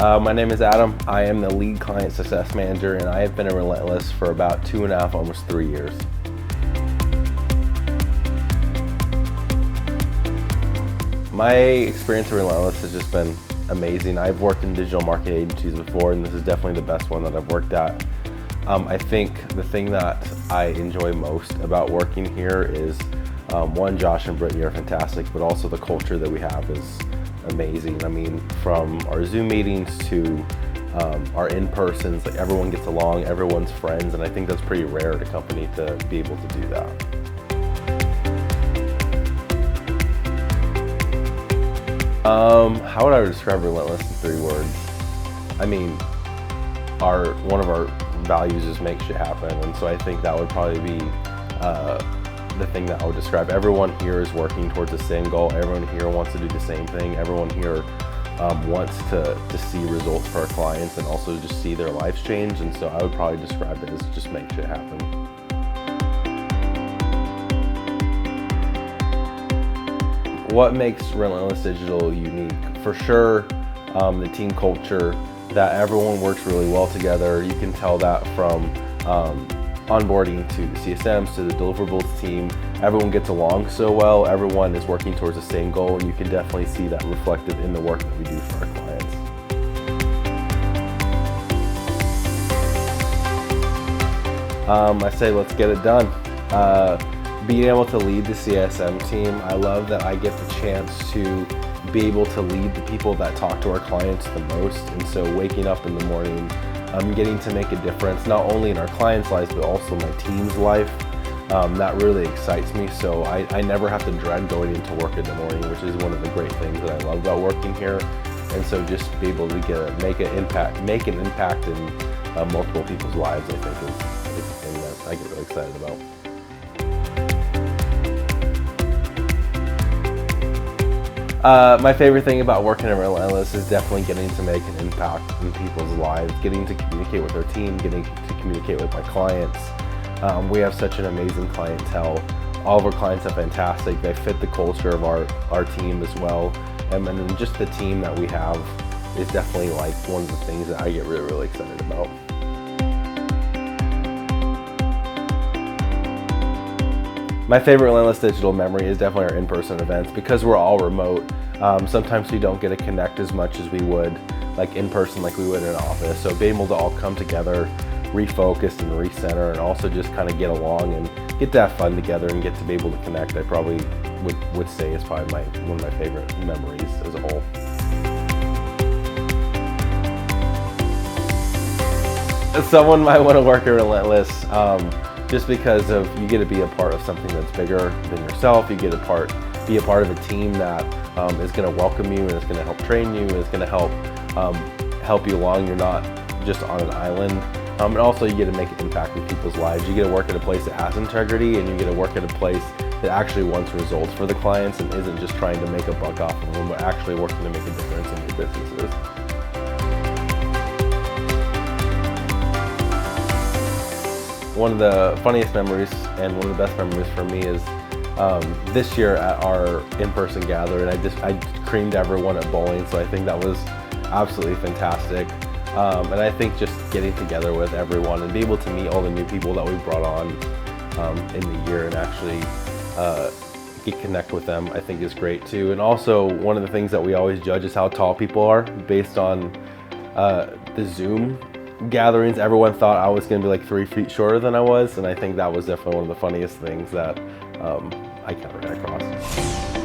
My name is Adam. I am the lead client success manager, and I have been at Relentless for about 2.5, almost 3 years. My experience at Relentless has just been amazing. I've worked in digital marketing agencies before, and this is definitely the best one that I've worked at. I think the thing that I enjoy most about working here is, one, Josh and Brittany are fantastic, but also the culture that we have is amazing. I mean, from our Zoom meetings to our in-persons, like everyone gets along, everyone's friends, and I think that's pretty rare at a company to be able to do that. How would I describe Relentless in 3 words? I mean, one of our values is make shit happen, and so I think that would probably be the thing that I would describe. Everyone here is working towards the same goal. Everyone here wants to do the same thing. Everyone here wants to see results for our clients and also just see their lives change, and so I would probably describe it as just make shit happen. What makes Relentless Digital unique? For sure, the team culture, that everyone works really well together. You can tell that from onboarding to the CSMs to the deliverables team. Everyone gets along so well. Everyone is working towards the same goal, and you can definitely see that reflected in the work that we do for our clients. I say let's get it done. Being able to lead the CSM team, I love that I get the chance to be able to lead the people that talk to our clients the most. And so waking up in the morning, getting to make a difference, not only in our clients' lives, but also my team's life, that really excites me. So I never have to dread going into work in the morning, which is one of the great things that I love about working here. And so just be able to make an impact in multiple people's lives, I think is the thing that I get really excited about. My favorite thing about working at Relentless is definitely getting to make an impact in people's lives, getting to communicate with our team, getting to communicate with my clients. We have such an amazing clientele. All of our clients are fantastic. They fit the culture of our team as well. And then just the team that we have is definitely like one of the things that I get really, really excited about. My favorite Relentless Digital memory is definitely our in-person events. Because we're all remote, sometimes we don't get to connect as much as we would like in person, like we would in an office. So being able to all come together, refocus and recenter, and also just kind of get along and get to have fun together and get to be able to connect, I probably would say is probably one of my favorite memories as a whole. Someone might want to work at Relentless. Just because you get to be a part of something that's bigger than yourself. You get to be a part of a team that is going to welcome you and is going to help train you and is going to help you along. You're not just on an island. And also you get to make an impact in people's lives. You get to work at a place that has integrity, and you get to work at a place that actually wants results for the clients and isn't just trying to make a buck off of them, but actually working to make a difference in their businesses. One of the funniest memories and one of the best memories for me is this year at our in-person gathering. I creamed everyone at bowling, so I think that was absolutely fantastic. And I think just getting together with everyone and be able to meet all the new people that we brought on in the year and actually connect with them, I think is great too. And also one of the things that we always judge is how tall people are based on the Zoom gatherings. Everyone thought I was going to be like 3 feet shorter than I was, and I think that was definitely one of the funniest things that I ran across.